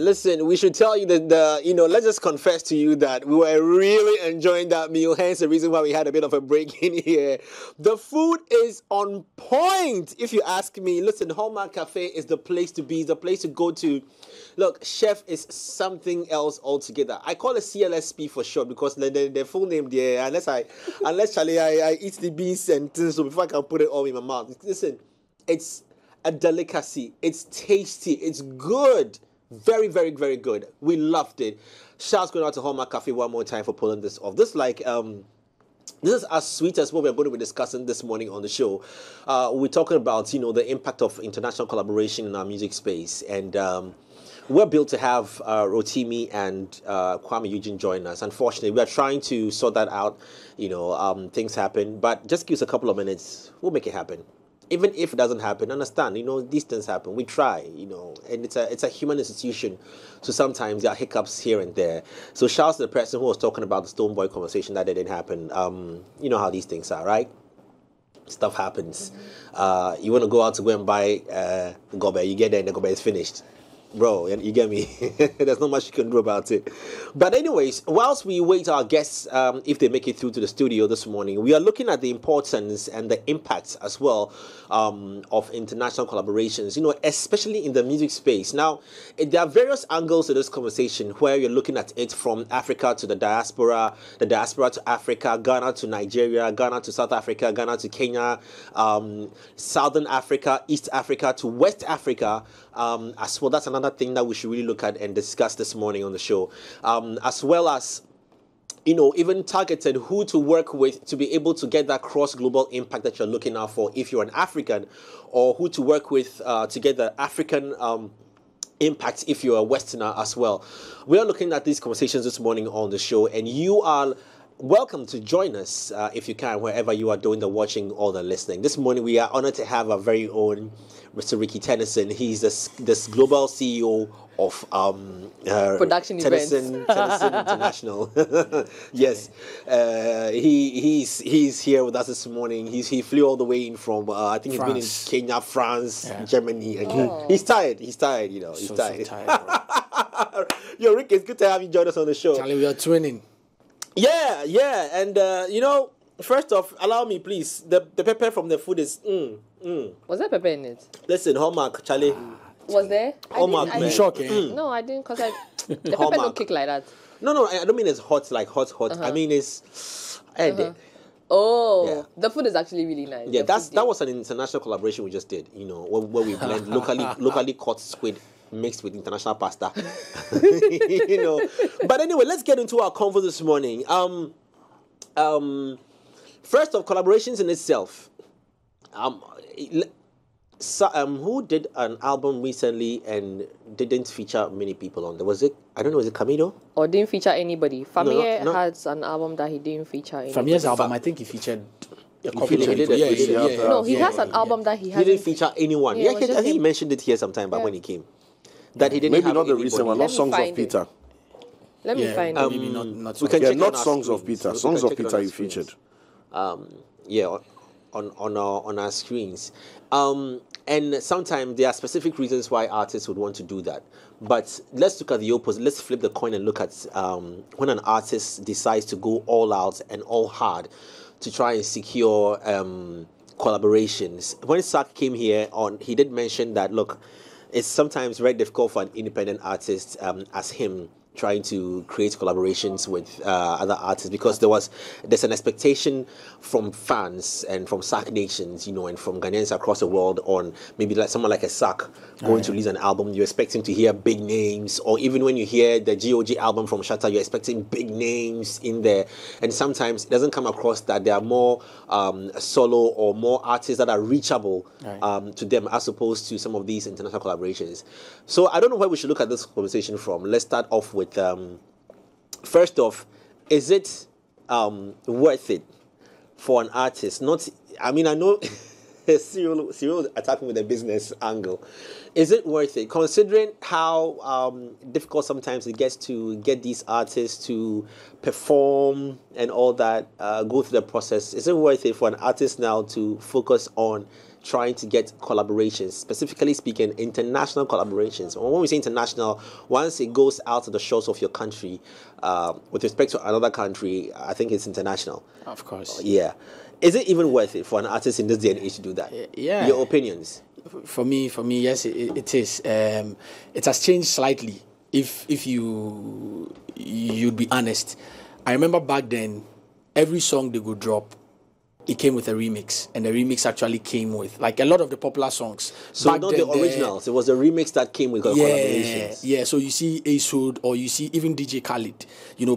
listen, we should tell you that let's just confess to you that we were really enjoying that meal. Hence the reason why we had a bit of a break in here. The food is on point, if you ask me. Listen, Hallmark Cafe is the place to be, the place to go to. Look, chef is something else altogether. I call it CLSP for short because the full name there, unless Charlie, I eat the beans and things, so before I can put it all in my mouth. Listen, it's a delicacy. It's tasty. It's good. Very, very, very good. We loved it. Shouts going out to Hallmark Cafe one more time for pulling this off. This is as sweet as what we're going to be discussing this morning on the show. We're talking about, the impact of international collaboration in our music space. And we're built to have Rotimi and Kwame Eugene join us. Unfortunately, we are trying to sort that out. Things happen. But just give us a couple of minutes. We'll make it happen. Even if it doesn't happen, understand, these things happen. We try, and it's a human institution. So sometimes there are hiccups here and there. So shouts to the person who was talking about the Stoneboy conversation that didn't happen. You know how these things are, right? Stuff happens. You want to go out to go and buy gobe, you get there and the gobe is finished. Bro, you get me? There's not much you can do about it. But anyways, whilst we wait our guests, if they make it through to the studio this morning, we are looking at the importance and the impacts as well of international collaborations, especially in the music space. Now, there are various angles to this conversation where you're looking at it from Africa to the diaspora to Africa, Ghana to Nigeria, Ghana to South Africa, Ghana to Kenya, Southern Africa, East Africa to West Africa, as well. That's another thing that we should really look at and discuss this morning on the show, as well as even targeted who to work with to be able to get that cross-global impact that you're looking out for if you're an African, or who to work with to get the African impact if you're a Westerner as well. We are looking at these conversations this morning on the show, and you are welcome to join us if you can, wherever you are doing the watching or the listening. This morning we are honored to have our very own Mr. Rick Tenneson. He's this global CEO of production Tenneson International. Yes, he's here with us this morning. He flew all the way in from I think France. He's been in Kenya, France, Germany. Again. Oh. He's tired. He's tired. He's tired. So tired. Yo, Rick, it's good to have you join us on the show. Charlie, we are twinning. Yeah, and first off, allow me, please. The pepper from the food is Was there pepper in it? Listen, Hallmark, Charlie. Was there? Hallmark, I'm shocking. No, I didn't, because the pepper don't kick like that. No, I don't mean it's hot, like hot. I mean it's... Oh, the food is actually really nice. Yeah, that was an international collaboration we just did, where we blend locally caught squid mixed with international pasta. But anyway, let's get into our convo this morning. First off, collaborations in itself. Who did an album recently and didn't feature many people on there? Was it Camilo? Or didn't feature anybody? Famille has an album that he didn't feature anybody. Famille's album, I think he featured a couple of people. No, he has an album that he didn't feature anyone. I think he mentioned it here sometime back when he came. That he didn't maybe have not the anybody. recent one, not Songs of Peter. Let me find it. Maybe not we can check not on Songs of Peter. Songs of Peter you featured. On our screens. And sometimes there are specific reasons why artists would want to do that. But let's look at the opposite. Let's flip the coin and look at when an artist decides to go all out and all hard to try and secure collaborations. When Sak came here on, he did mention that, look, it's sometimes very difficult for an independent artist as him trying to create collaborations with other artists, because there's an expectation from fans and from SAC nations, and from Ghanaians across the world on maybe like someone like a SAC going to release an album. You're expecting to hear big names, or even when you hear the GOG album from Shatta, you're expecting big names in there. And sometimes it doesn't come across that there are more solo or more artists that are reachable to them, as opposed to some of these international collaborations. So I don't know where we should look at this conversation from. Let's start off with first off, is it worth it for an artist? I know Cyril attacking with a business angle. Is it worth it, considering how difficult sometimes it gets to get these artists to perform and all that, go through the process? Is it worth it for an artist now to focus on trying to get collaborations, specifically speaking, international collaborations. When we say international, once it goes out of the shores of your country, with respect to another country, I think it's international. Of course. Yeah. Is it even worth it for an artist in this day and age to do that? Yeah. Your opinions? For me, yes, it is. It has changed slightly. If you'd be honest, I remember back then, every song they would drop, it came with a remix, and the remix actually came with like a lot of the popular songs. So back not then, the originals; it was the remix that came with collaborations. Yeah. So you see Ace Hood, or you see even DJ Khaled.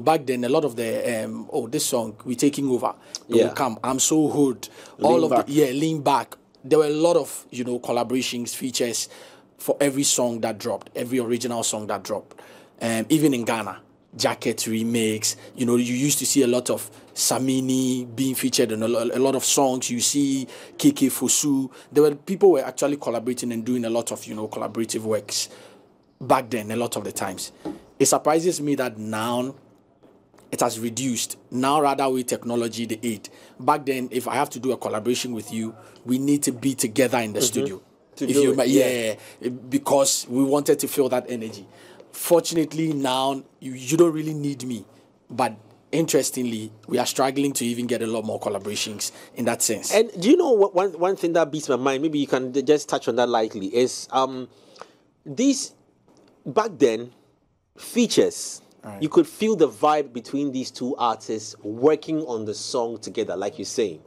Back then a lot of the this song we taking over. They will come. I'm so hood. Lean back. There were a lot of collaborations, features for every song that dropped, every original song that dropped. Even in Ghana, Jacket remix. You used to see a lot of Samini being featured in a lot of songs. You see KK Fosu. People were actually collaborating and doing a lot of collaborative works back then. A lot of the times, it surprises me that now it has reduced. Now rather with technology, the aid. Back then, if I have to do a collaboration with you, we need to be together in the studio. Because we wanted to feel that energy. Fortunately, now you don't really need me, but interestingly, we are struggling to even get a lot more collaborations in that sense. And do you know what one thing that beats my mind? Maybe you can just touch on that lightly. Is these back then features? Right. You could feel the vibe between these two artists working on the song together, like you're saying.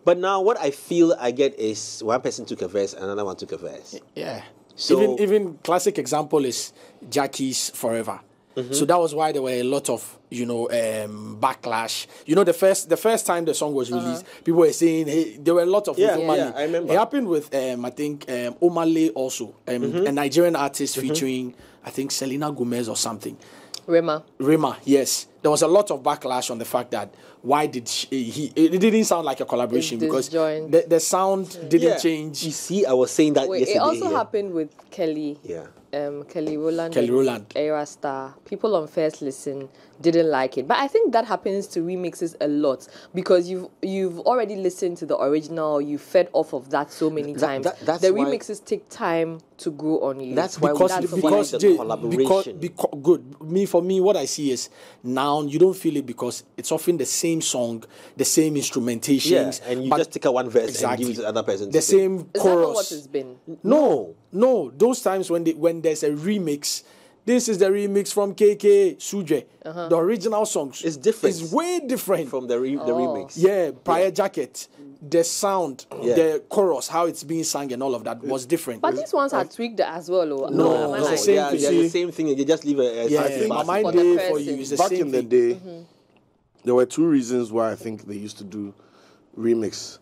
But now, what I feel I get is one person took a verse, and another one took a verse. Yeah. So even classic example is Jackie's Forever. Mm-hmm. So that was why there were a lot of backlash. The first time the song was released, people were saying, hey, there were a lot of I remember. It happened with I think Omale also, a Nigerian artist featuring I think Selena Gomez or something. Rema, yes. There was a lot of backlash on the fact that why did it didn't sound like a collaboration because the sound didn't change. You see, I was saying that yesterday. It also happened with Kelly. Yeah. Kelly Rowland. Era Star. People on first listen didn't like it. But I think that happens to remixes a lot because you've already listened to the original, you fed off of that so many times. The remixes take time to grow on you. That's why because the collaboration. For me, what I see is now you don't feel it because it's often the same song, the same instrumentations. Yeah, and you just take a one verse and give it to the other person. The same chorus. Is that not what it's been? No. Those times when there's a remix, this is the remix from KK Suje. The original songs is different. It's way different from the remix. Yeah, prior Jacket, the sound, the chorus, how it's being sung and all of that was different. But these ones are tweaked as well. No, it's the same thing. They're the same thing. You just leave a I think my mind day for you is the back same in the day. There were two reasons why I think they used to do remix.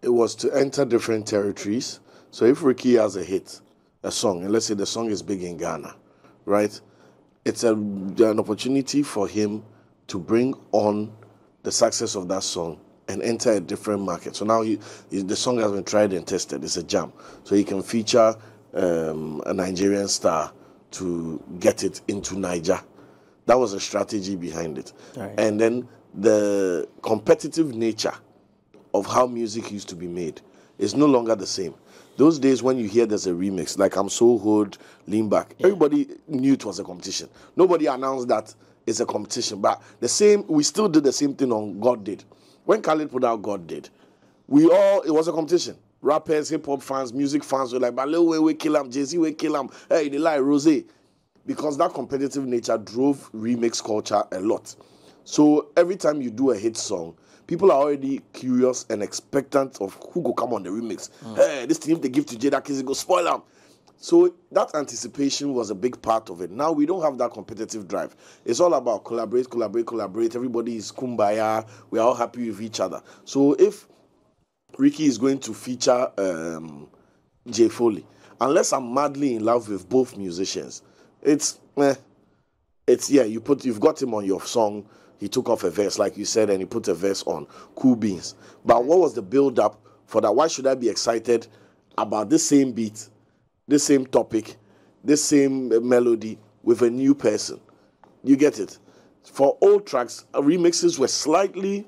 It was to enter different territories. So if Ricky has a song, and let's say the song is big in Ghana, right? It's an opportunity for him to bring on the success of that song and enter a different market. So now the song has been tried and tested. It's a jam. So he can feature a Nigerian star to get it into Niger. That was a strategy behind it. Right. And then the competitive nature of how music used to be made is no longer the same. Those days when you hear there's a remix, like I'm So Hood, Lean Back, everybody knew it was a competition. Nobody announced that it's a competition. But we still did the same thing on God Did. When Khaled put out God Did, it was a competition. Rappers, hip-hop fans, music fans were like, Balewe, we kill him, Jay-Z, we kill him, hey, they like Rose. Because that competitive nature drove remix culture a lot. So every time you do a hit song, people are already curious and expectant of who will come on the remix. Hey, this thing, if they give to Jada Kiss, go spoil them. So that anticipation was a big part of it. Now we don't have that competitive drive. It's all about collaborate. Everybody is kumbaya. We are all happy with each other. So if Ricky is going to feature Jay Foley, unless I'm madly in love with both musicians, you've got him on your song. He took off a verse, like you said, and he put a verse on. Cool beans. But what was the build-up for that? Why should I be excited about this same beat, this same topic, this same melody with a new person? You get it? for old tracks, remixes were slightly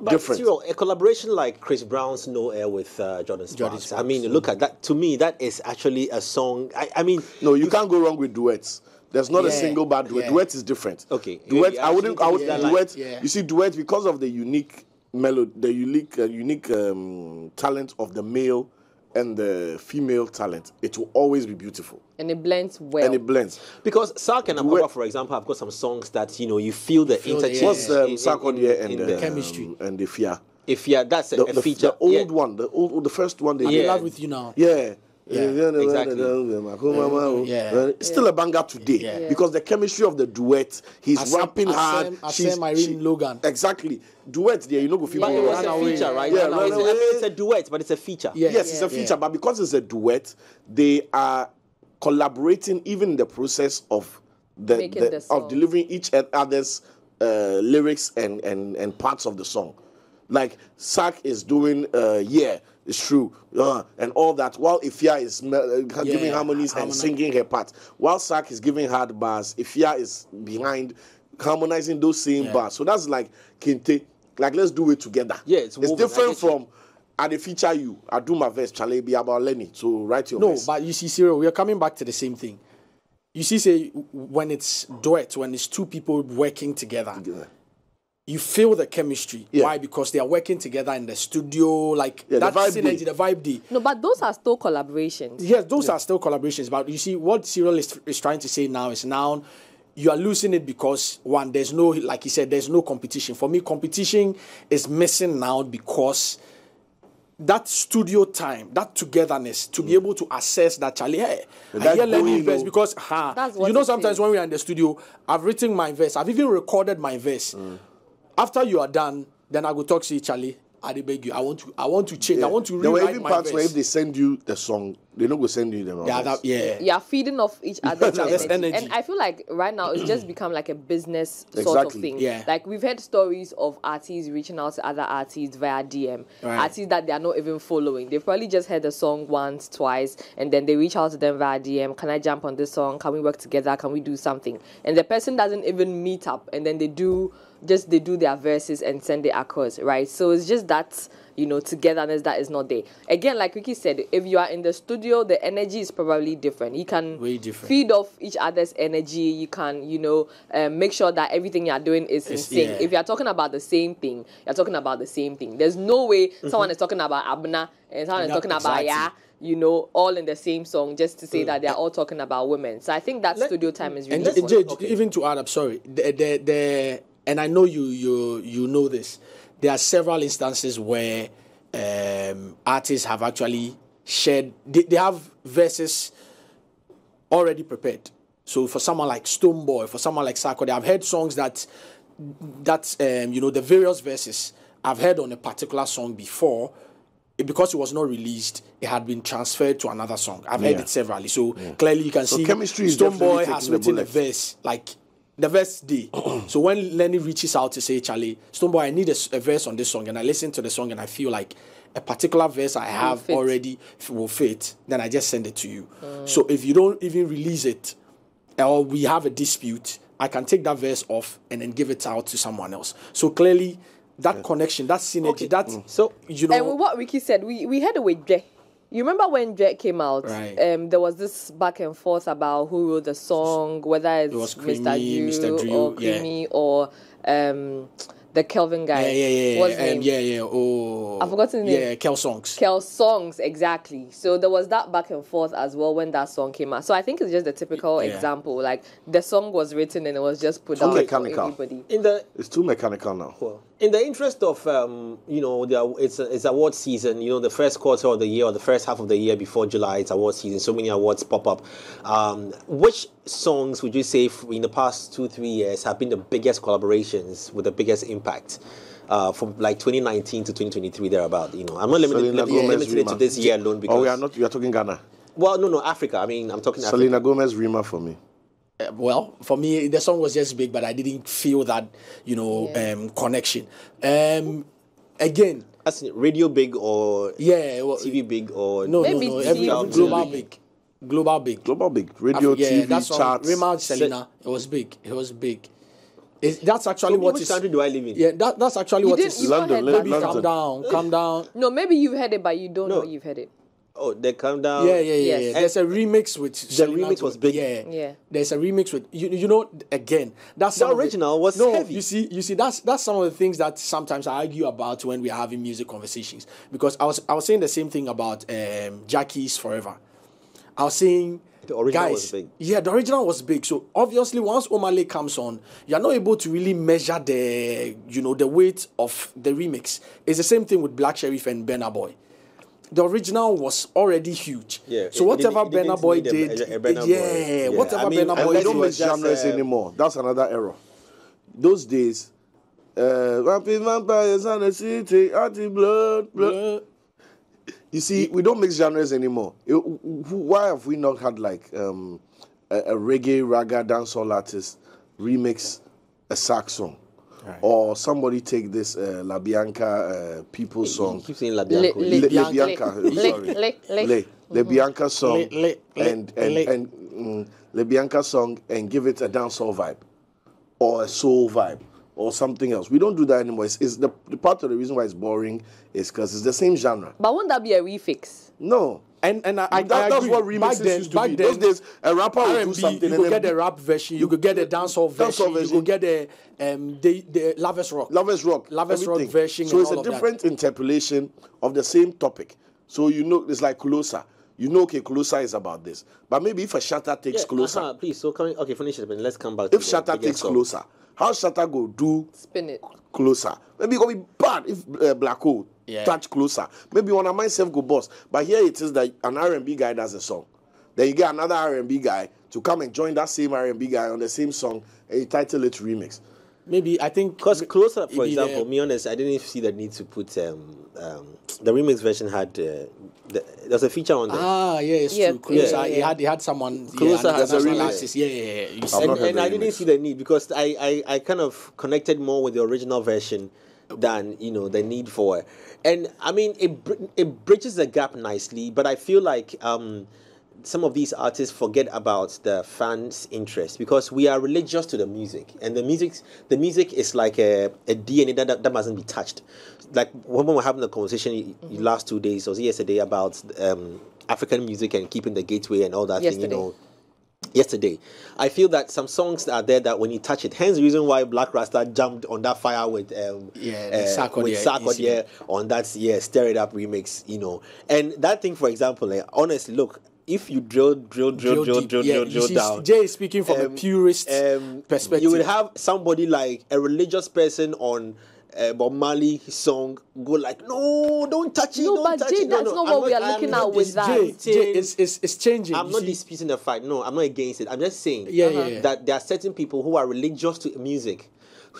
different. Cyril, a collaboration like Chris Brown's No Air with Jordan Sparks. I mean, look at that. To me, that is actually a song. I mean, no, you can't go wrong with duets. There's not a single bad duet. Duet is different. Okay. Duet. I wouldn't duet. You see, duet because of the unique melody, the unique talent of the male and the female talent. It will always be beautiful. And it blends well. And it blends. Because Sark and Akoba, for example, have got some songs that, you feel the interchange. What's Sark and the chemistry. And the Fia. If that's a feature. The old one, the first one. I'm in love with you now. Yeah. Exactly. It's still a banger today because the chemistry of the duet, he's rapping hard. Logan. Exactly. Duet there, go feel. But it was a feature, right? Yeah, it's a duet, but it's a feature. Yes, it's a feature, but because it's a duet, they are collaborating even in the process of of delivering each other's lyrics and parts of the song. Like Sark is doing it's true, and all that, while Ifya is giving harmonies and singing her part. While Sark is giving hard bars, Ifya is behind harmonizing those same bars. So that's like Kente, like let's do it together. Yeah, it's different from I feature you, I do my verse, Charlie be about Lenny, so write your verse. No, but you see, Cyril, we are coming back to the same thing. You see, say when it's duet, when it's two people working together. You feel the chemistry. Yeah. Why? Because they are working together in the studio, like that synergy, the vibe D. No, but those are still collaborations. Yes, those are still collaborations. But you see, what Cyril is trying to say now is you are losing it because, one, there's no, like he said, there's no competition. For me, competition is missing now because that studio time, that togetherness, to be able to assess that, Charlie, hey, I hear Lenny verse because, sometimes when we are in the studio, I've written my verse, I've even recorded my verse. After you are done, then I go talk to you, Charlie. I beg you. I want to change. Yeah. I want to rewrite my verse. There were even parts where if they send you the song, they're not going to send you the verse. You are feeding off each other's energy. And I feel like right now it's just become like a business sort of thing. Yeah. Like we've heard stories of artists reaching out to other artists via DM. Right. Artists that they are not even following. They've probably just heard the song once, twice, and then they reach out to them via DM. Can I jump on this song? Can we work together? Can we do something? And the person doesn't even meet up, and then they do their verses and send it across, right? So it's just that, togetherness that is not there. Again, like Ricky said, if you are in the studio, the energy is probably different. You can feed off each other's energy. You can, make sure that everything you are doing is in sync. Yeah. If you are talking about the same thing, you're talking about the same thing. There's no way someone is talking about Abna and someone is talking about Ya, all in the same song just to say that they're all talking about women. So I think that studio time is really important. Even to add up, sorry, and I know you know this. There are several instances where artists have actually shared. They have verses already prepared. So for someone like Stonebwoy, for someone like Sarko, I've heard songs that the various verses I've heard on a particular song before. Because it was not released, it had been transferred to another song. I've heard it severally. So clearly you can see Stonebwoy has written a verse like. The verse D. So when Lenny reaches out to say, Charlie, Stonebwoy, I need a verse on this song, and I listen to the song and I feel like a particular verse I have already will fit, then I just send it to you. So if you don't even release it, or we have a dispute, I can take that verse off and then give it out to someone else. So clearly, that connection, that synergy, So, and with what Ricky said, we had a with Dre. You remember when Drake came out? Right. There was this back and forth about who wrote the song, whether it was Mr. Drew or Creamy or the Kelvin guy. What's his name? Oh, I've forgotten his name. Yeah, Kel Songs. Kel Songs, exactly. So there was that back and forth as well when that song came out. So I think it's just a typical example. Like the song was written and it was just put out for everybody. It's too mechanical now. Well, in the interest of it's award season. The first quarter of the year or the first half of the year before July, it's award season. So many awards pop up. Which songs would you say in the past 2-3 years have been the biggest collaborations with the biggest impact? From like 2019 to 2023 thereabout. I'm not limited it to this year alone because. Oh, we are talking Ghana. Well, no, Africa. I mean, I'm talking Selena Africa. Gomez, Rima for me. Well, for me, the song was just big, but I didn't feel that, connection. Again, as in radio big or TV big or no, global big. Global big. Radio, TV, that song, charts. Rima, Selena, it was big. That's actually what which country do I live in? Yeah, that's actually what is London. Maybe calm down. No, maybe you've heard it, but you don't know you've heard it. Oh, they come down. Yeah. Yes. There's a remix with the remix was big. Yeah. There's a remix with you know again. That's the original was heavy. You see that's some of the things that sometimes I argue about when we're having music conversations, because I was saying the same thing about Jackie's Forever. I was saying the original guys, was big. Yeah, the original was big. So obviously once Omale comes on, you're not able to really measure the weight of the remix. It's the same thing with Black Sheriff and Burna Boy. The original was already huge. Yeah. So whatever Burna Boy did, whatever Burna Boy did, don't make just, genres anymore. That's another error. Those days, vampires on the city, blood. You see, we don't mix genres anymore. Why have we not had like a reggae, raga, dancehall artist remix a sax song? Right. Or somebody take this La Bianca people's song. You keep saying La Bianca. Le Bianca song and Le Bianca song and give it a dancehall vibe or a soul vibe or something else. We don't do that anymore. It's the part of the reason why it's boring is because it's the same genre. But won't that be a refix? No. And I that's agree. what remixes used to be. Those days, a rapper would do something. You could get a rap version. You could get a dancehall version. You could get the Lavish Rock version. So it's a different interpolation of the same topic. So it's like Kulosa. Okay, Kulosa is about this. But maybe if a Shatta takes Kulosa. Please, finish it, and let's come back. If Shatta takes Kulosa, how Shatta go do spin it Kulosa? Maybe it's gonna be bad if Black Hole touch Closer. Maybe one of myself go boss. But here it is that an R&B guy does a song. Then you get another R&B guy to come and join that same R&B guy on the same song and you title it remix. Maybe I think because Closer, for example, be honest, I didn't see the need to put the remix version had there's a feature on there. It's true. Closer, he had someone. Closer has a remix. Yeah. And I didn't see the need because I kind of connected more with the original version than the need for it. And I mean it bridges the gap nicely, but I feel like some of these artists forget about the fans' interest because we are religious to the music, and the music is like a DNA that mustn't be touched. Like when we were having a conversation last 2 days or yesterday about African music and keeping the gateway and all that thing, yesterday, I feel that some songs are there that when you touch it, hence the reason why Black Rasta jumped on that fire with Sarkodie on that Stir It Up remix, and that thing, for example, honestly, look. If you drill down, Jay is speaking from a purist perspective. You would have somebody like a religious person on Bob Marley song go like, no, don't touch it. No, but Jay, that's not what we are looking at with that. Jay, it's changing. I'm not disputing the fact. No, I'm not against it. I'm just saying that there are certain people who are religious to music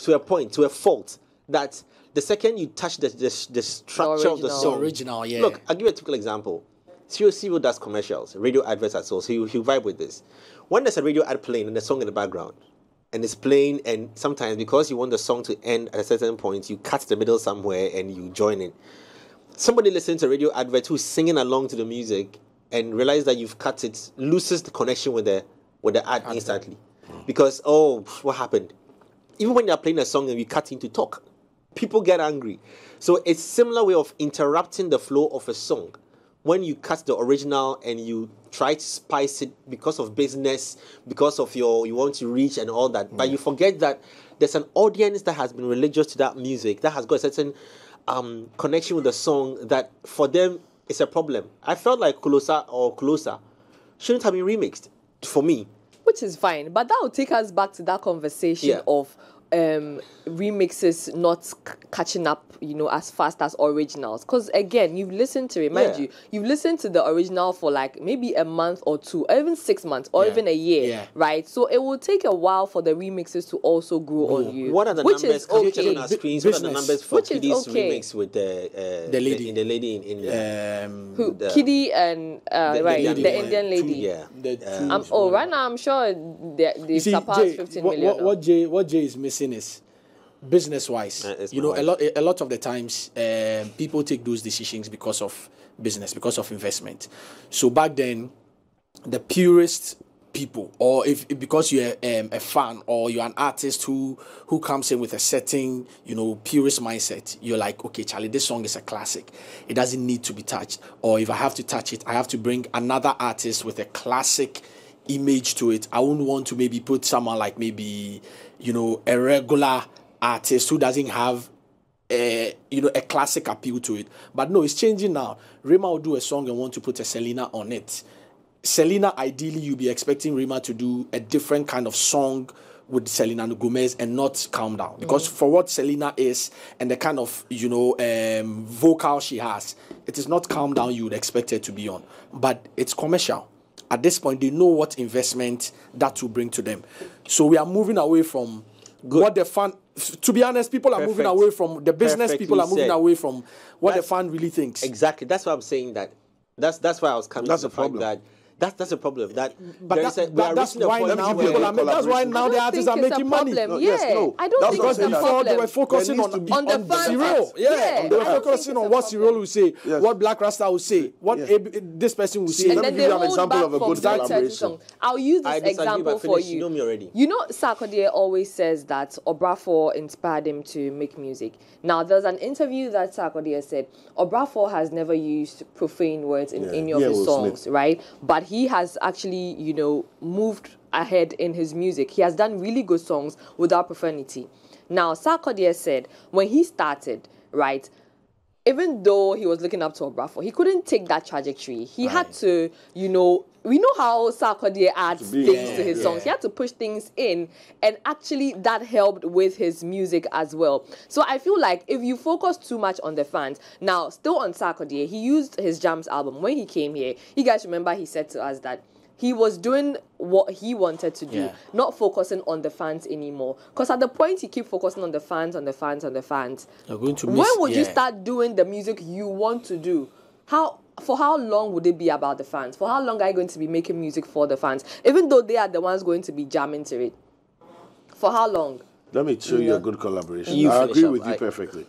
to a point, to a fault, that the second you touch the structure of the song, original, Look, I'll give you a typical example. Cyril does commercials, radio adverts as well, so he'll vibe with this. When there's a radio ad playing and the song in the background, and it's playing, and sometimes because you want the song to end at a certain point, you cut the middle somewhere and you join it. Somebody listening to a radio advert who's singing along to the music and realize that you've cut it, loses the connection with the ad instantly. Because, what happened? Even when they're playing a song and we cut into talk, people get angry. So it's a similar way of interrupting the flow of a song. When you cut the original and you try to spice it because of business, because of you want to reach and all that, but you forget that there's an audience that has been religious to that music, that has got a certain connection with the song, that for them it's a problem. I felt like Closer shouldn't have been remixed for me. Which is fine, but that will take us back to that conversation of remixes not catching up, as fast as originals. Because again, you've listened to it, mind you, you've listened to the original for like maybe a month or two, or even 6 months, or even a year, right? So it will take a while for the remixes to also grow on you. What are the numbers? Can you check on our screens? What are the numbers for Kiddy's remix with the lady in Kiddy and the Indian lady? Right now I'm sure they surpassed 15 million. What Jay is missing is business-wise. A lot of the times people take those decisions because of business, because of investment. So back then, the purist people, or if because you're a fan or you're an artist who comes in with a certain, purist mindset, you're like, okay, Charlie, this song is a classic. It doesn't need to be touched. Or if I have to touch it, I have to bring another artist with a classic image to it. I wouldn't want to maybe put someone like maybe, a regular artist who doesn't have a classic appeal to it. But no, it's changing now. Rema will do a song and want to put a Selena on it. Selena, ideally, you'll be expecting Rema to do a different kind of song with Selena Gomez and not Calm Down. Because for what Selena is and the kind of, vocal she has, it is not Calm Down you would expect it to be on. But it's commercial. At this point, they know what investment that will bring to them. So we are moving away from what the fan... To be honest, people are moving away from... The business people are moving away from what the fan really thinks. Exactly. That's why I'm saying that. That's why I was coming to the fact that... That's a problem. That's why now the artists are making money. I don't think it's a problem. They were focusing on the Cyril. They were focusing on what Cyril will say, what Black Rasta will say, what this person will say. And then they hold back from collaboration. I'll use this example for you. You know me already. Sarkodie always says that Obrafour inspired him to make music. Now, there's an interview that Sarkodie said Obrafour has never used profane words in any of his songs, right? But he has actually, moved ahead in his music. He has done really good songs without profanity. Now, Sarkodie said when he started, right, even though he was looking up to Obrafour, he couldn't take that trajectory. He had to, we know how Sarkodie adds things to his songs. He had to push things in, and actually that helped with his music as well. So I feel like if you focus too much on the fans, now still on Sarkodie, he used his Jams album. When he came here, you guys remember he said to us that he was doing what he wanted to do, not focusing on the fans anymore. Because at the point you keep focusing on the fans, you're going to miss, when would you start doing the music you want to do? For how long would it be about the fans? For how long are you going to be making music for the fans? Even though they are the ones going to be jamming to it. For how long? Let me show you a good collaboration. I agree with you perfectly.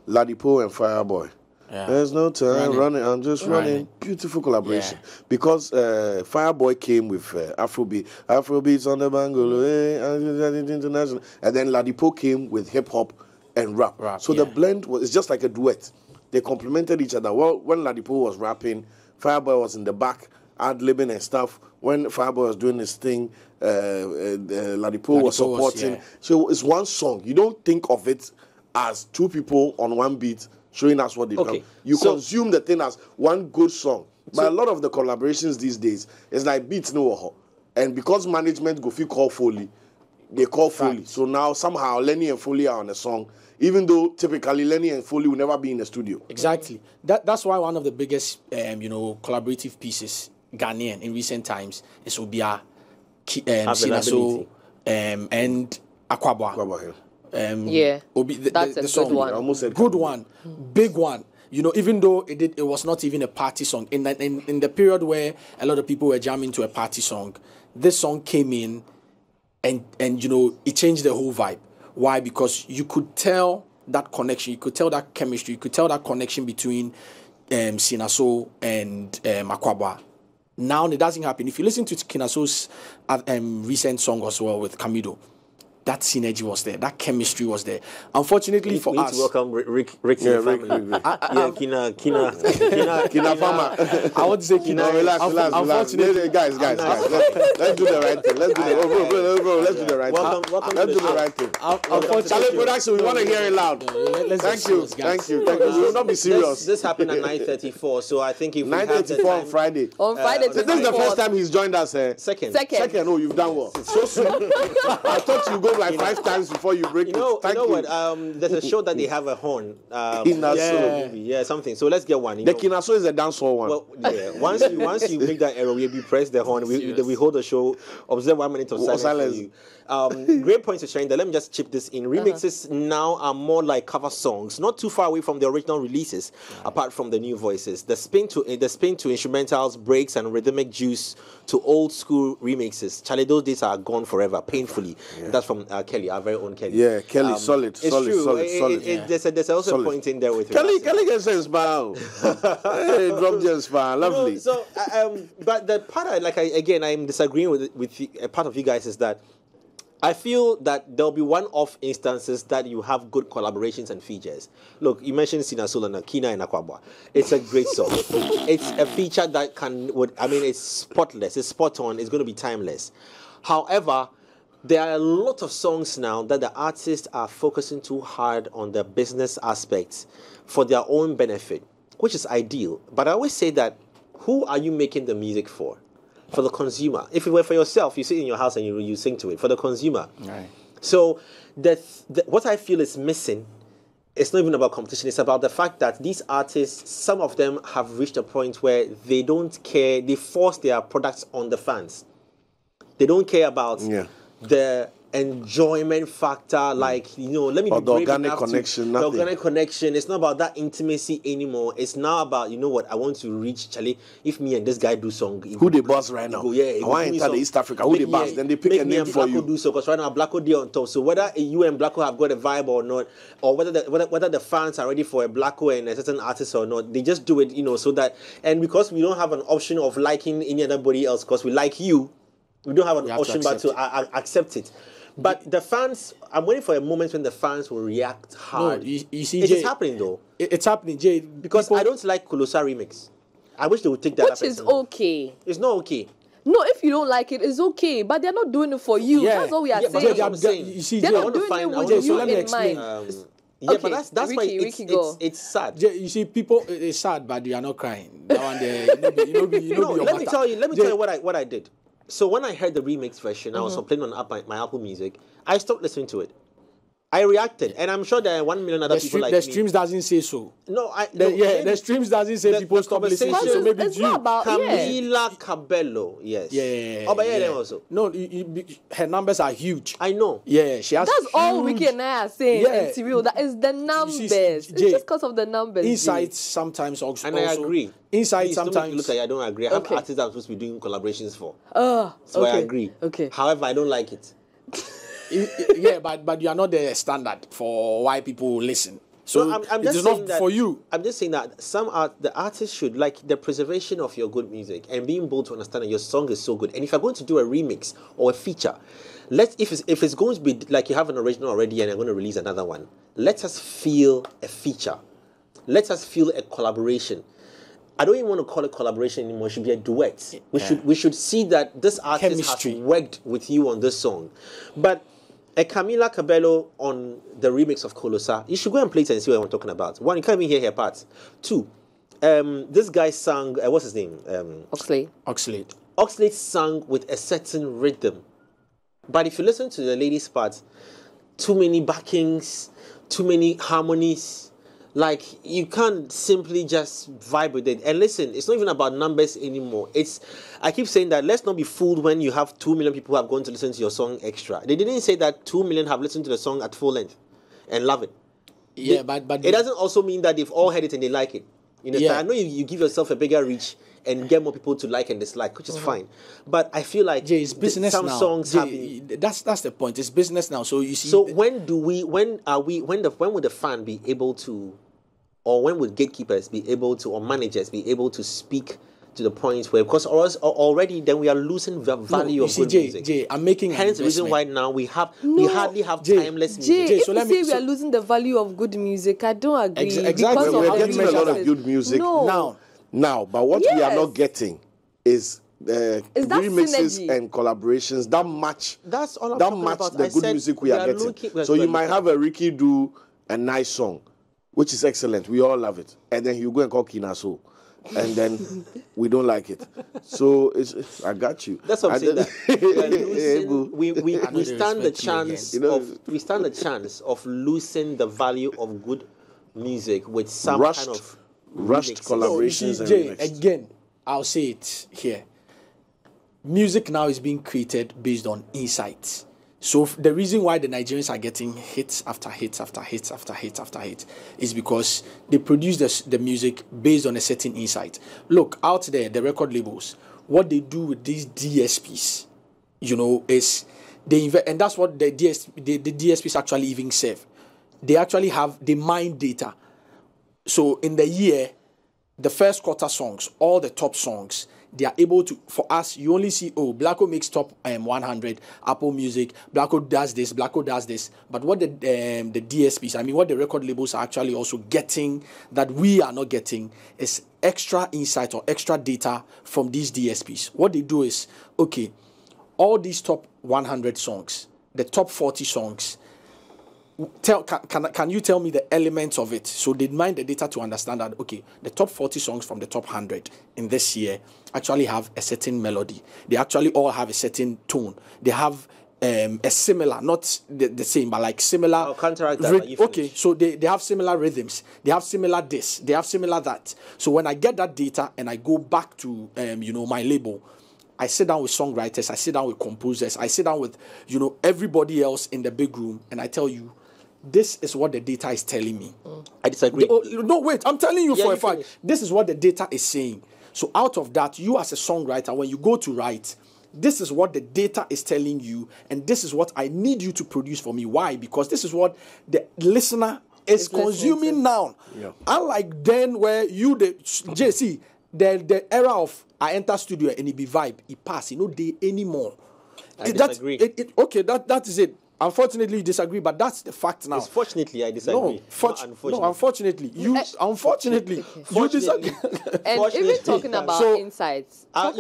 Ladipo and Fireboy. Yeah. There's no time running. I'm just running. Beautiful collaboration. Yeah. Because Fireboy came with Afrobeat. Afrobeats on the Bangalore, international. And then Ladipo came with hip hop and rap. So the blend was just like a duet. They complemented each other. Well, when Ladipo was rapping, Fireboy was in the back, ad-libbing and stuff. When Fireboy was doing his thing, Ladipo was supporting. So it's one song. You don't think of it as two people on one beat showing us what they've done. You consume the thing as one good song. But a lot of the collaborations these days, it's like beats no. And because management go feel call Foley, they call Foley. So now somehow Lenny and Foley are on a song, even though typically Lenny and Foley will never be in the studio. Exactly. That's why one of the biggest, collaborative pieces Ghanaian in recent times is Obia, Sinaso, and Akwabwa. That's a good one. Almost said good one, big one. Even though it was not even a party song. In the period where a lot of people were jamming to a party song, this song came in and it changed the whole vibe. Why? Because you could tell that connection, you could tell that chemistry, you could tell that connection between Sinaso and Akwabwa. Now it doesn't happen. If you listen to Kinaso's recent song as well with Camido, that synergy was there, that chemistry was there. Unfortunately for us, to welcome Rick to the family. Kina Farmer. I want to say Kina. Relax. Guys, let's do the right thing. Let's do the right thing. Let's do the right thing. Unfortunately, production, we want to hear it loud. Thank you. We will not be serious. This happened at 9:34, so I think if 9:34 on Friday. On Friday, this is the first time he's joined us. Second. Oh, you've done well. So soon. I thought you go like 5 times before you break it. You know what? There's a show that they have a horn. Something. So let's get one. The Kinaso is a dancehall one. Well, once you make that error, we press the horn. We hold the show. Observe 1 minute of silence for you. Great points to sharing. Let me just chip this in. Remixes now are more like cover songs, not too far away from the original releases. Apart from the new voices, the spin to instrumentals, breaks, and rhythmic juice to old school remixes. Charlie, those days are gone forever, painfully. That's from Kelly, our very own Kelly. Yeah, Kelly, solid. There's also a point in there with Kelly can say smile. Hey, drop just smile, lovely. But the part I'm disagreeing with a part of you guys is that I feel that there'll be one-off instances that you have good collaborations and features. Look, you mentioned Sina Soul and Kina and Akwabwa. It's a great song. It's a feature that it's spotless, it's spot on, it's going to be timeless. However, there are a lot of songs now that the artists are focusing too hard on the business aspects for their own benefit, which is ideal. But I always say that, who are you making the music for? For the consumer. If it were for yourself, you sit in your house and you sing to it. For the consumer. Right. So what I feel is missing, it's not even about competition. It's about the fact that these artists, some of them have reached a point where they don't care. They force their products on the fans. They don't care about the enjoyment factor, let me be the brave organic enough connection. The organic connection. It's not about that intimacy anymore. It's now about, I want to reach Charlie. If me and this guy do song, who they boss right now? I want to enter the East Africa. Who they boss? Then they pick a name for you. Do so, because right now Blacko D on top. So whether you and Blacko have got a vibe or not, or whether the fans are ready for a Blacko and a certain artist or not, they just do it, so that, and because we don't have an option of liking any anybody else, because we like you, we don't have an option but to accept it. But the fans, I'm waiting for a moment when the fans will react hard. No, you see, it Jay, is happening though. It's happening, Jay. Because I don't like Kolosa remix. I wish they would take that up. Which is okay. It's not okay. No, if you don't like it, it's okay. But they're not doing it for you. Yeah. That's all we are saying. That's what I'm saying. You see, they're Jay, not doing it with Jay, you so let me in explain. mind. But that's Ricky, why it's sad. Jay, you see, people, it's sad, but you are not crying. That one there, let me tell you what I did. So when I heard the remix version, I was playing on my Apple Music. I stopped listening to it. I reacted, and I'm sure there are 1 million other people like me. The streams doesn't say so. The streams doesn't say people stop listening. So maybe it's not about Camila Cabello, yes. Yeah. Oh, but them also. No, her numbers are huge. I know. Yeah, she has. That's all Ricky and I are saying. Yeah. It's real. That is the numbers. It's Jay, just because of the numbers. Insights sometimes also. And I agree. Insights Please, sometimes. Look, I don't agree. I have artists that I'm supposed to be doing collaborations for. So okay. I agree. Okay. However, I don't like it. Yeah, but you are not the standard for why people listen. So no, I'm it just is saying not that, for you. I'm just saying that the artists should like the preservation of your good music and being bold to understand that your song is so good. And if you're going to do a remix or a feature, if it's going to be like you have an original already and you're going to release another one, let us feel a feature. Let us feel a collaboration. I don't even want to call it collaboration anymore. It should be a duet. We should see that this artist Chemistry. has worked with you on this song. But a Camila Cabello on the remix of Kolosa, you should go and play it and see what I'm talking about. One, you can't even hear her parts. Two, this guy sang, what's his name? Oxlade sang with a certain rhythm. But if you listen to the lady's part, too many backings, too many harmonies. Like, you can't simply just vibe with it. And listen, it's not even about numbers anymore. I keep saying that let's not be fooled when you have 2 million people who have gone to listen to your song extra. They didn't say that 2 million have listened to the song at full length and love it. Yeah, but it doesn't also mean that they've all heard it and they like it. You know, I know you give yourself a bigger reach and get more people to like and dislike, which is fine. But I feel like Jay, it's business some now. songs Jay, that's the point. It's business now. So you see. So when would the fan be able to, or when would gatekeepers be able to, or managers be able to speak to the point where, because already then we are losing the value of good music. Jay, I'm making hence the reason why now we hardly have timeless music. Jay, if you say we are losing the value of good music, I don't agree. Exactly. We're getting a lot of good music now, but what we are not getting is remixes synergy and collaborations that match. That's all I'm that talking match about. the good music we are getting. So you might have a Ricky do a nice song, which is excellent. We all love it, and then you go and call Kina Soul, and then we don't like it. So I got you. That's what I'm saying. We stand the chance of losing the value of good music with some kind of rushed collaborations. Jay, again, I'll say it here. Music now is being created based on insights. So the reason why the Nigerians are getting hits after hits after hits after hits after hits is because they produce the music based on a certain insight. Look, out there, the record labels, what they do with these DSPs, is and that's what the DSPs actually even serve. They mine data. So in the year, the first quarter songs, all the top songs, they are able to, for us, you only see, Blacko makes top 100, Apple Music, Blacko does this. But what the DSPs, what the record labels are actually also getting that we are not getting is extra insight or extra data from these DSPs. What they do is, okay, all these top 100 songs, the top 40 songs, can you tell me the elements of it? So they mine the data to understand that, okay, the top 40 songs from the top 100 in this year actually have a certain melody. They actually all have a certain tone. They have a similar, not the same, but like similar. I'll counteract that. Okay, so they have similar rhythms. They have similar this. They have similar that. So when I get that data and I go back to my label, I sit down with songwriters, I sit down with composers, I sit down with everybody else in the big room, and I tell you, this is what the data is telling me. I disagree. No, wait. I'm telling you for a fact. This is what the data is saying. So out of that, you as a songwriter, when you go to write, this is what the data is telling you, and this is what I need you to produce for me. Why? Because this is what the listener is consuming now. Yeah. Unlike then where JC, the era of I enter studio and it be vibe, it pass, day anymore. I disagree. Okay, that is it. Unfortunately, you disagree, but that's the fact now. Fortunately, I disagree. Unfortunately, you disagree. And even talking about insights, I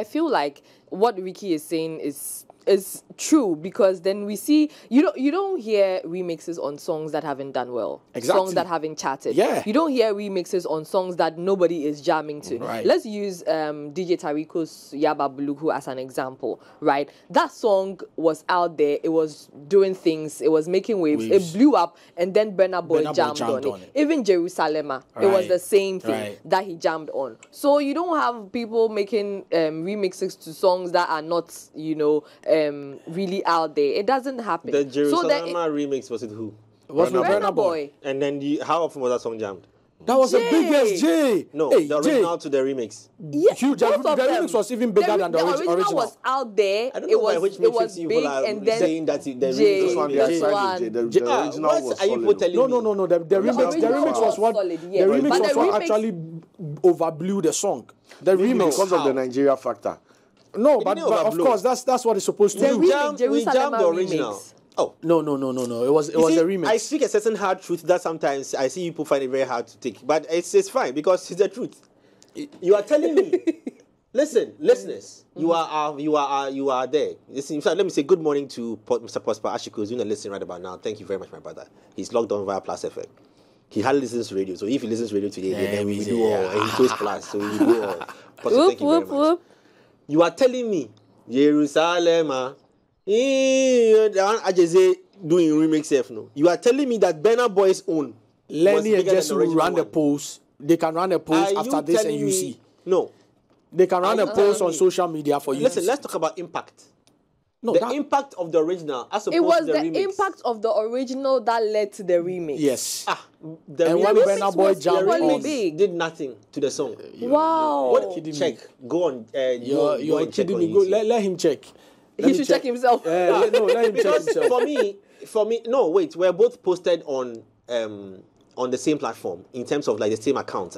feel like what Ricky is saying is true, because then we see you don't hear remixes on songs that haven't done well. Exactly. Songs that haven't charted. Yeah. You don't hear remixes on songs that nobody is jamming to. Right. Let's use DJ Tariko's Yaba Buluku as an example, right? That song was out there, it was doing things, it was making waves. It blew up, and then Burna Boy jammed on it. Even Jerusalema, it was the same thing that he jammed on. So you don't have people making remixes to songs that are not, really out there. It doesn't happen. The Jerusalem remix, was it who? It was Burna Boy. And then how often was that song jammed? That was the biggest J. No, the original to the remix. Yeah, huge. The remix was even bigger than the original. The original was out there. I don't know which makes you big, are and then saying that the J, remix the original was solid. No. The remix was what solid, the remix was what actually overblew the song. The remix because of the Nigeria factor. No, but of course that's what it's supposed to do. We jammed the original. Remix. Oh no! It was a remix. I speak a certain hard truth that sometimes I see people find it very hard to take, but it's fine because it's the truth. You are telling me. Listen, listeners, you are there. Listen, in fact, let me say good morning to Mr. Prosper Ashiko, who's doing a listen right about now. Thank you very much, my brother. He's logged on via Plus FM. He hardly listens to radio, so if he listens to radio today, then we do all. And he chose Plus, so we do all. Prosper, thank you very much. You are telling me, Jerusalem, doing remix no. You are telling me that Burna Boy's own Lenny and Jesse will run the polls. They can run a poll after this, and you see. No. They can run a poll on social media for you. Listen, let's talk about impact. No, the impact of the original as opposed to the remix. It was the impact of the original that led to the remix. Yes. The and when Burna Boy jammed on, did nothing to the song. Wow. What? Check. Go on. You're kidding me. Go, let him check. He should check himself. No, let him check himself. For me, no, wait. We're both posted on the same platform in terms of like the same account.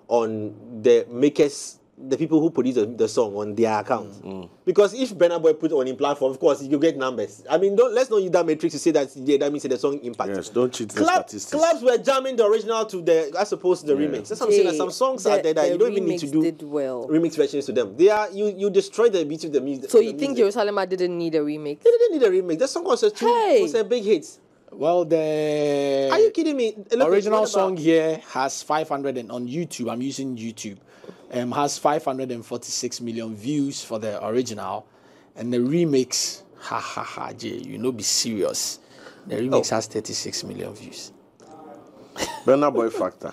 On the makers, the people who produce the song on their account. Because if Burna Boy put on a platform, of course you get numbers. I mean, let's not use that metric to say that that means the song impacted. Yes, don't cheat the statistics. Clubs were jamming the original to the as opposed to the remix. That's what I'm saying. That some songs are there that you don't even need to do remix versions to them. They are you destroy the beauty of the music. So you think Jerusalem didn't need a remix? They didn't need a remix. The song was a big hit. Well, are you kidding me? The original song here has 500 and on YouTube. I'm using YouTube. Has 546 million views for the original, and the remix, Jay, be serious. The remix has 36 million views. Burna Boy factor.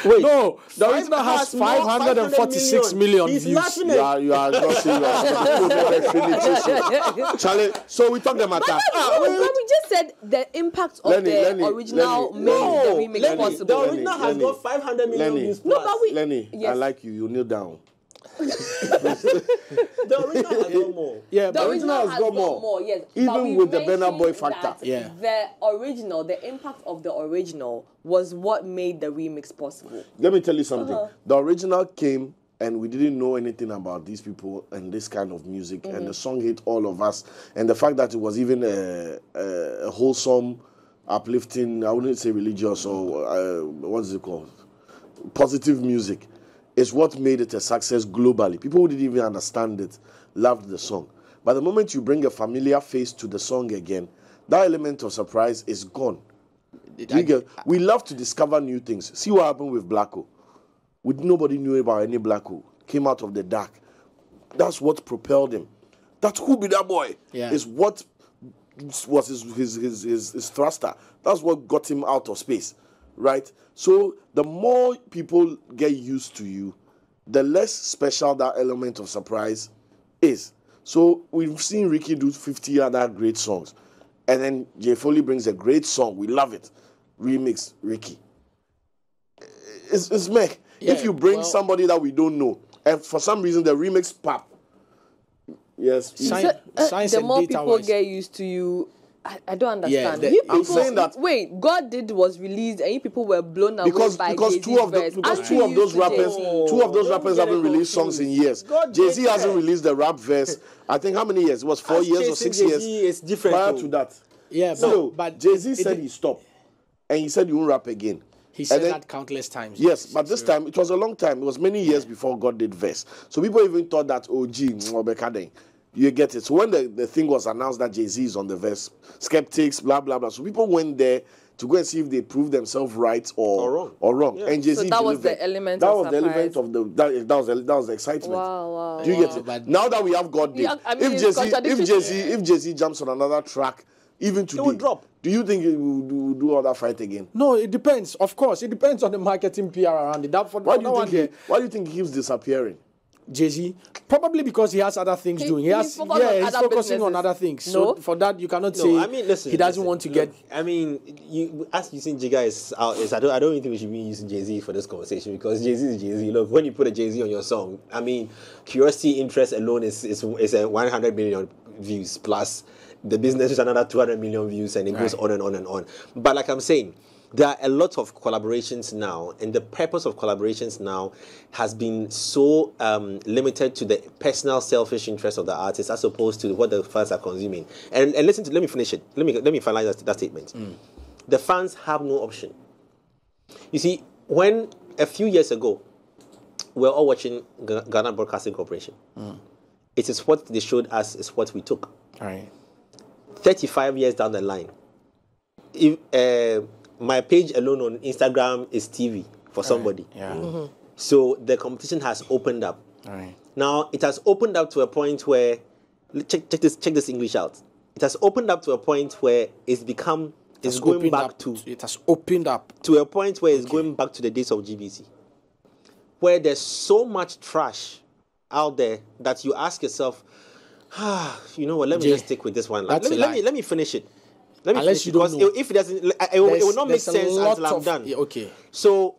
Wait, no, the original has 546 million views. You are not serious. Charlie, so we talk the matter. When we just said the impact of the original made the remix possible. The original has got 500 million views plus. Lenny, I like you. You kneel down. The original has got more. Yeah, The but original has got more, yes. Even But we with the Burna Boy mentioned factor. that Yeah. The original, the impact of the original was what made the remix possible. Let me tell you something. The original came and we didn't know anything about these people and this kind of music, and the song hit all of us. And the fact that it was even a wholesome, uplifting, I wouldn't say religious or what's it called? Positive music is what made it a success globally. People who didn't even understand it loved the song. But the moment you bring a familiar face to the song again, that element of surprise is gone. We love to discover new things. See what happened with Blacko. Nobody knew about any Blacko. Came out of the dark. That's what propelled him. That Who Be That Boy is what was his thruster. That's what got him out of space, right? So the more people get used to you, the less special that element of surprise is. So we've seen Ricky do 50 other great songs, and then Jay Foley brings a great song. We love it. Remix Ricky. It's meh. Yeah, if you bring somebody that we don't know, and for some reason the remix pop, yes, science the and more data people wise. get used to you, I don't Yeah, understand. I'm saying that Wait, God did was released, and you people were blown away because by two of those rappers haven't released songs in years. Jay-Z hasn't released the rap verse. I think how many years? It was 4 years or 6 years. It's different prior to that. Yeah, But Jay-Z said he stopped, and he said he won't rap again. He said that countless times. Yes, but this time it was a long time. It was many years before God did verse. So people even thought that, oh, gee, you get it. So when the thing was announced that Jay-Z is on the verse, skeptics, blah, blah, blah. So people went there to go and see if they proved themselves right or wrong. Yeah. And Jay-Z that was delivered. the element that of was the surprise. element of that was the excitement. Wow. Do you get it? But now that we have God did, Yeah, I mean, if Jay-Z jumps on another track, even today, will drop. Do you think he will do all that fight again? no, it depends. Of course, it depends on the marketing PR around it. Why do you think he keeps disappearing? Jay-Z, probably because he has other things doing. He's focusing on other things. So for that, you cannot say he doesn't want to get. I mean, as using Jigga is out. I don't even think we should be using Jay-Z for this conversation because Jay-Z is Jay-Z. Look, when you put a Jay-Z on your song, I mean, curiosity interest alone is a 100 million views plus. The business is another 200 million views, and it goes on and on and on. But like I'm saying, there are a lot of collaborations now, and the purpose of collaborations now has been so limited to the personal selfish interest of the artist as opposed to what the fans are consuming. And listen to, let me finish it. Let me finalize that statement. The fans have no option. You see, when a few years ago, we were all watching Ghana Broadcasting Corporation. It is what they showed us is what we took. All right. 35 years down the line, if my page alone on Instagram is TV for somebody. Yeah. So the competition has opened up. All right. Now it has opened up to a point where check this English out. It has opened up to a point where it has opened up to a point where it's going back to the days of GBC, where there's so much trash out there that you ask yourself, you know what? Let me just stick with this one. Let me finish it. Because if it doesn't, it will not make sense until I'm done. Yeah, okay. So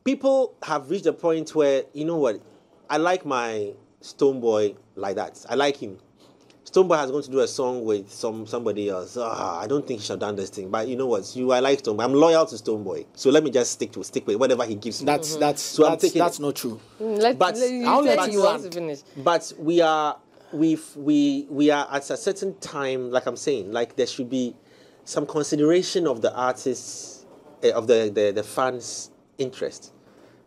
people have reached a point where, you know what? I like my Stonebwoy like that. I like him. Stonebwoy has gone to do a song with somebody else. I don't think he should have done this thing. But you know what? I like Stonebwoy. I'm loyal to Stonebwoy. So let me just stick with whatever he gives me. That's not true. But we are at a certain time, like I'm saying, like there should be some consideration of the artists, of the fans' interest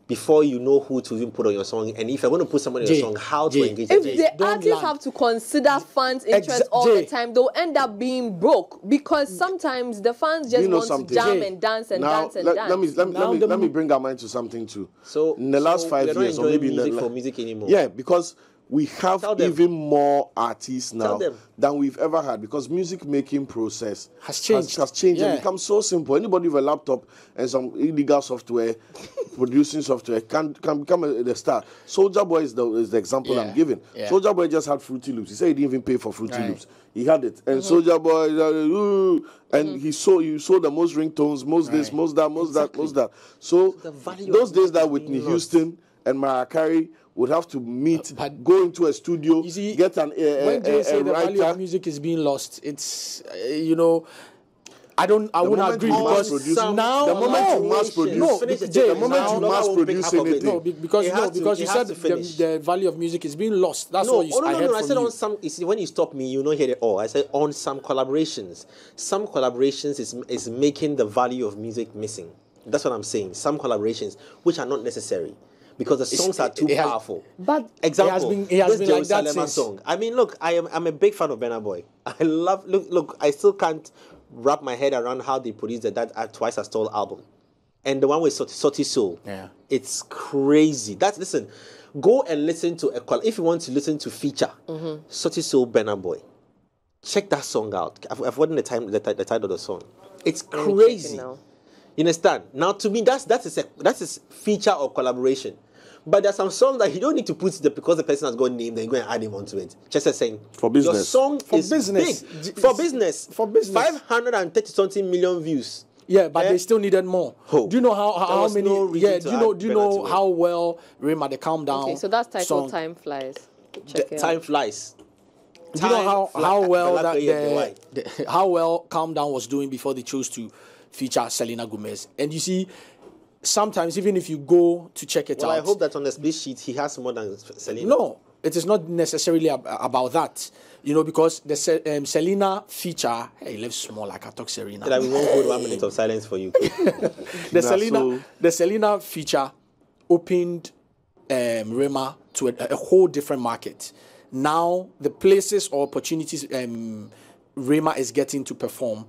before you know who to even put on your song. And if you're going to put somebody on your song, how to engage them. If the artists have to consider fans' interest all the time, they'll end up being broke because sometimes the fans just want to jam and dance and dance and dance. Let me bring our mind to something too. So in the last 5 years, or maybe music anymore. Yeah, because we have even more artists now than we've ever had because music making process has changed. And become so simple. Anybody with a laptop and some illegal software, producing software can become the star. Soulja Boy is the example I'm giving. Yeah. Soulja Boy just had Fruity Loops. He said he didn't even pay for Fruity Loops. He had it. And Soulja Boy, and you saw the most ringtones, most this, most that. So those days that Whitney Houston and Mariah Carey would have to meet, go into a studio, you see, get an when Jay say the value writer. of music is being lost, it's I wouldn't agree because now the moment you mass produce, the moment you mass produce anything, because you said the value of music is being lost. That's what I heard from you. I said on some. You see, when you stop me, you don't hear it all. I said on some collaborations. Some collaborations is making the value of music missing. That's what I'm saying. Some collaborations which are not necessary. Because the songs are too powerful. But example, it has been like that since. Song. I mean, look, I'm a big fan of Burna Boy. I love look. I still can't wrap my head around how they produced that Twice As Tall album, and the one with Sauti Soul. Yeah, it's crazy. Listen, go and listen to if you want to listen to feature Sauti Soul Burna Boy. Check that song out. I've forgotten the title of the song. It's crazy. You understand? Now, to me, that is feature or collaboration. But there's some songs that you don't need to put because the person has got a name, then you go and add him onto it. Just as saying, for business. Your song is big. For business. 530-something million views. Yeah, but they still needed more. Do you know how many? Do you know how well Rema the Calm Down? Okay, so that's titled song. Time Flies. Time Flies. Do you know how well Calm Down was doing before they chose to feature Selena Gomez? And you see, sometimes even if you go to check it out, I hope that on the split sheet he has more than Selena. No, it is not necessarily about that. Because the Selena feature, let's small like I talk Serena. We won't hold 1 minute of silence for you. The Selena feature opened Rema to a whole different market. Now the places or opportunities Rema is getting to perform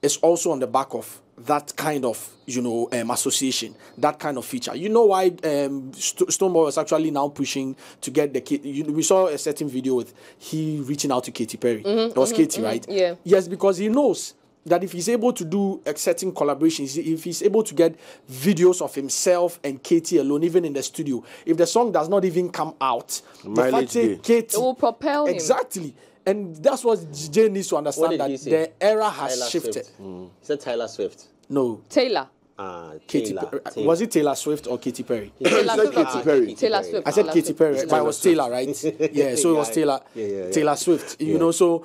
is also on the back of that kind of, association, that kind of feature. You know why Stonebwoy was actually now pushing to get the kid. We saw a certain video with he reaching out to Katy Perry. It was Katy, right? Yeah. Yes, because he knows that if he's able to do a certain collaborations, if he's able to get videos of himself and Katy alone, even in the studio, if the song does not even come out, the fact that Katy, it will propel him. Exactly. And that's what Jay needs to understand, that the era has Taylor shifted. He said Taylor Swift. No. Taylor. Taylor. Was it Taylor Swift or Katy Perry? Taylor Swift. I said Katy Perry, but it was Taylor, right? Yeah, so it was Taylor. Taylor Swift. So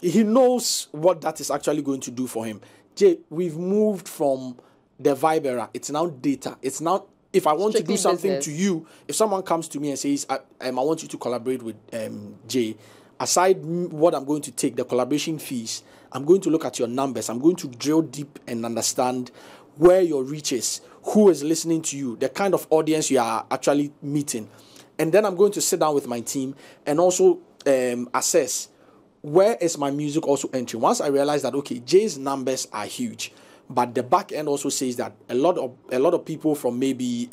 he knows what that is actually going to do for him. Jay, we've moved from the vibe era. It's now data. It's now, if I want to do something to you, if someone comes to me and says, I want you to collaborate with Jay, aside what I'm going to take, the collaboration fees, I'm going to look at your numbers. I'm going to drill deep and understand where your reach is, who is listening to you, the kind of audience you are actually meeting. And then I'm going to sit down with my team and also assess where is my music also entering. Once I realize that, okay, Jay's numbers are huge, but the back end also says that a lot of people from maybe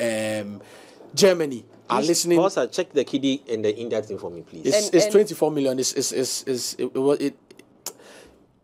Germany are listening. Also, check the kiddie and the India thing for me, please. It's 24 million.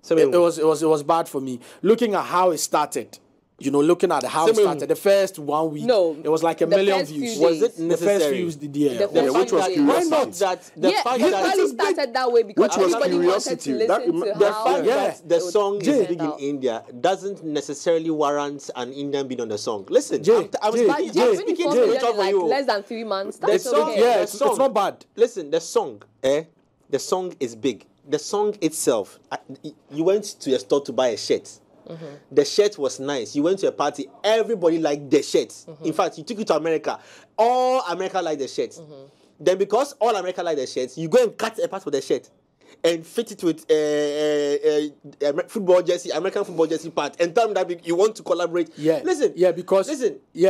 It was bad for me. Looking at how it started, looking at how it started, the first 1 week, it was like a million views. Was it the first few which was curiosity. Why not that? The fact that it started that way because everybody wanted to listen to the how fact that the song is big in India doesn't necessarily warrant an Indian being on the song. Listen, I'm speaking like less than 3 months. That's okay. Yeah, it's not bad. Listen, the song is big. The song itself, you went to a store to buy a shirt. Mm-hmm. The shirt was nice. You went to a party, everybody liked the shirt. Mm-hmm. In fact, you took it to America. All America liked the shirt. Mm-hmm. Then because all America liked the shirts, you go and cut a part of the shirt and fit it with football jersey, American football jersey part, and tell them that you want to collaborate. Yeah. Listen. Yeah,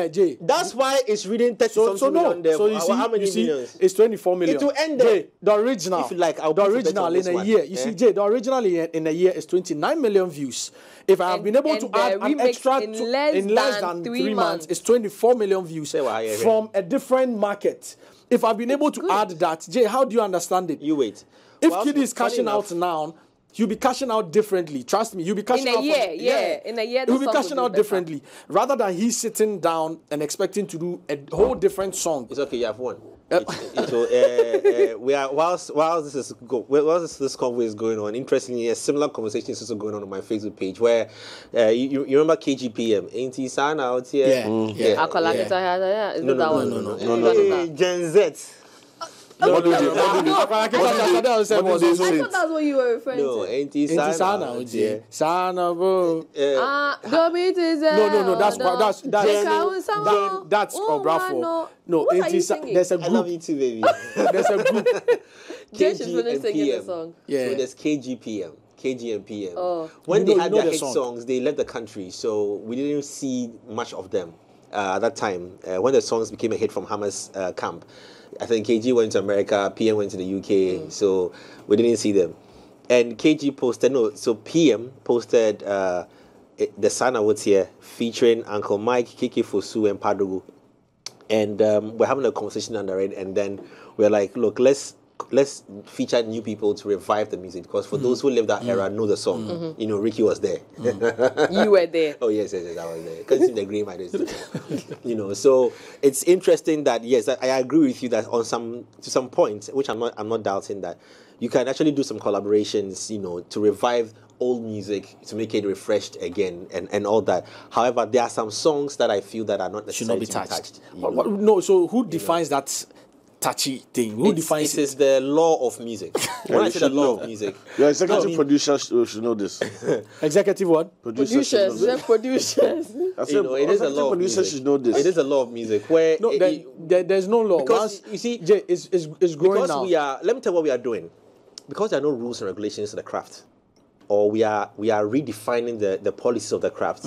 Jay. That's why it's reading 30-something million there. So you see, how many millions? It's 24 million. It will end there. Jay, the original. If you like, the original in a year. You see, Jay, the original in a year is 29 million views. If I have been able to add an extra in less than 3 months, it's 24 million views from a different market. If I've been able to add that, Jay, how do you understand it? You wait. If Kid is cashing out now, you'll be cashing out differently. Trust me, you'll be cashing out. In a year, you'll be cashing out differently. Rather than he sitting down and expecting to do a whole different song. It's okay, you have won. We are whilst this convo is going on. Interestingly, a similar conversation is also going on my Facebook page where you remember KGPM, ain't he son out here? Yeah. No. Gen Z. What do they say? I thought that's what you were referring No, to. ain't he Sana? Yeah. Sana, bro. No, that's Obrafo. No, what ain't are he you singing? there's a I love group. you too, baby. There's a group. Jay should KG finish and singing the PM. song. Yeah. So there's KGPM. KG and PM. Oh. When You they know had the their hit song. songs, they left the country, so we didn't see much of them at that time. When the songs became a hit from Hammer's camp, I think KG went to America, PM went to the UK, so we didn't see them. And KG posted, PM posted the Sana Woods here featuring Uncle Mike, Kiki Fosu, and Padogu. And we're having a conversation under it, and then we're like, look, let's feature new people to revive the music, because for those who lived that era know the song. You know, Ricky was there. You were there. Oh yes, I was there. Because it's in the green minus. So it's interesting that yes, I agree with you that to some point, which I'm not doubting, that you can actually do some collaborations, to revive old music, to make it refreshed again and all that. However, there are some songs that I feel that are not necessarily Should not be touched. touched. No, so who defines that touchy thing? Who defines it? It is the law of music. When I say the law of music, your executive producer should know this. Executive what? Producers. it is a law of music. Should know this. It is a law of music where there's no law. Because you see, Jay, it's growing because now. let me tell you what we are doing. Because there are no rules and regulations to the craft, or we are redefining the policies of the craft.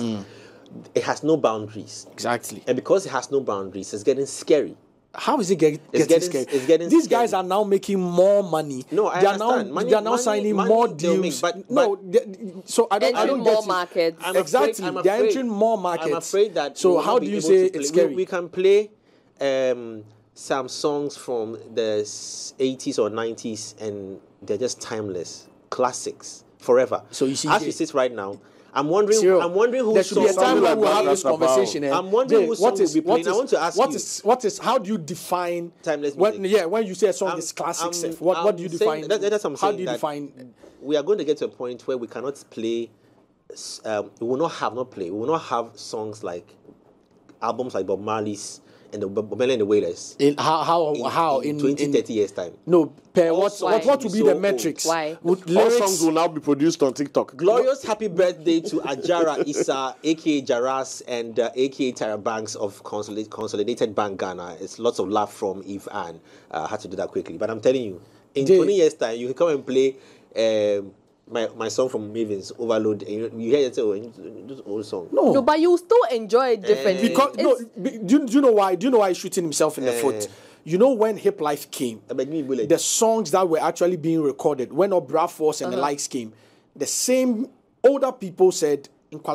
It has no boundaries. Exactly. And because it has no boundaries, it's getting scary. How is it getting scary? It's getting These scary. guys are now making more money. No, I understand. They are now signing more deals. So I don't more get markets. Exactly. They're entering more markets. I'm afraid that. So how do you say it's scary? We can play some songs from the 80s or 90s, and they're just timeless classics forever. So you see, as we sit right now, I'm wondering who. There should be a time when we'll have this conversation. I'm wondering who song will be playing. I want to ask you. How do you define timeless music? When you say a song is classic, what do you define? How do you define? We are going to get to a point where we cannot play. We will not have songs like albums like Bob Marley's and the Bob Marley and the Wailers. In 20, 30 years time. No, what would be the metrics? Why? All songs will now be produced on TikTok. Glorious happy birthday to Ajara Issa, aka Jaras, and aka Tyra Banks of Consolidated Bank Ghana. It's lots of love from Eve Ann. I had to do that quickly, but I'm telling you, in 20 years time, you can come and play my song from Maven's Overload, and you hear it say, this old song. No, but you still enjoy it differently. Because do you know why? Do you know why he's shooting himself in the foot? You know, when Hip Life came, the songs that were actually being recorded, when Obra Force and the likes came, the same older people said, Today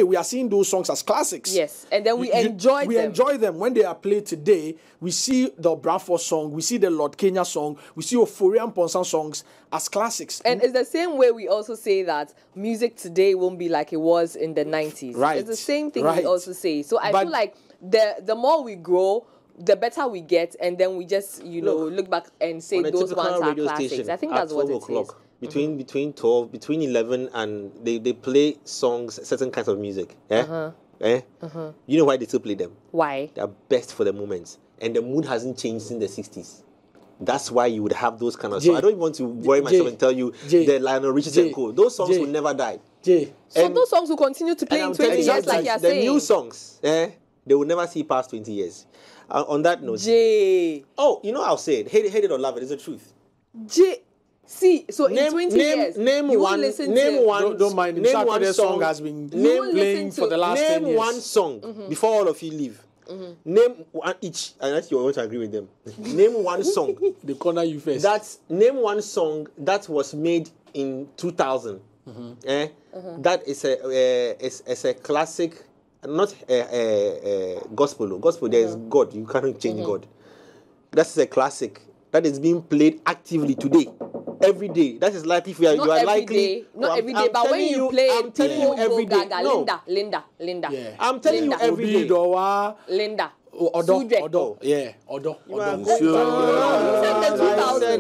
we are seeing those songs as classics. Yes, and then we enjoy them. We enjoy them when they are played today. We see the Bradford song, we see the Lord Kenya song, we see Euphoria Ponsan songs as classics. And it's the same way we also say that music today won't be like it was in the 90s. Right. It's the same thing we also say. So I feel like the more we grow, the better we get, and then we just look back and say those ones are classics. I think that's what it is. Between 12, between 11, and they play songs, certain kinds of music. You know why they still play them? Why? They're best for the moment. And the mood hasn't changed since the 60s. That's why you would have those kind of songs. I don't even want to worry myself and tell you the Lionel Richie and Co. Those songs will never die. So those songs will continue to play in 20 years, like you're saying. The new songs, they will never see past 20 years. On that note, I'll say it. Hate it or love it. It's the truth. See, so in 20 years, don't mind. Name one song has been playing for the last 10 years. Name one song before all of you leave. Name one each, and that's you want to agree with them. Name one song. The corner you first. Name one song that was made in 2000. That is a classic, not gospel. Gospel, there is God. You cannot change God. That's a classic that is being played actively today. Every day. That is likely if you are likely. Not every day, but when you play it, I'm telling you every day. Linda. I'm telling you every day. Linda. Odo. Yeah, Odo.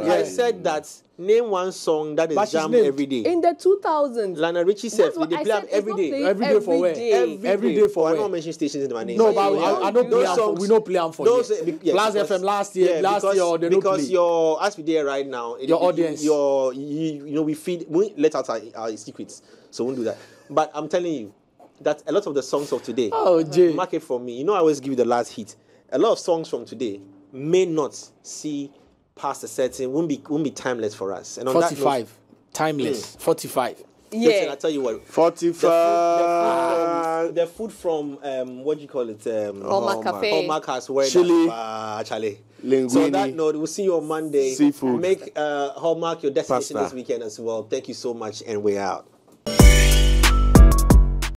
I said that. Name one song that is jammed every day. In the 2000s. Lionel Richie said they play every day. Every day for where? Every day for where? I don't mention stations in my name. No, but I don't play them. We don't play them for Plus FM last year, they don't play. Because your, as we there right now, your audience, we let out our secrets, so we won't do that. But I'm telling you that a lot of the songs of today, mark it for me. You know, I always give you the last hit. A lot of songs from today may not see past a certain, won't be timeless for us. And on 45, that note, timeless. 45. Yeah. Listen, I tell you what. 45. The food from what do you call it? Hallmark Cafe. Hallmark has where Chili. Charlie. Linguine. So on that note, we'll see you on Monday. Seafood. Make Hallmark your destination Pasta. this weekend as well. Thank you so much, and we're out.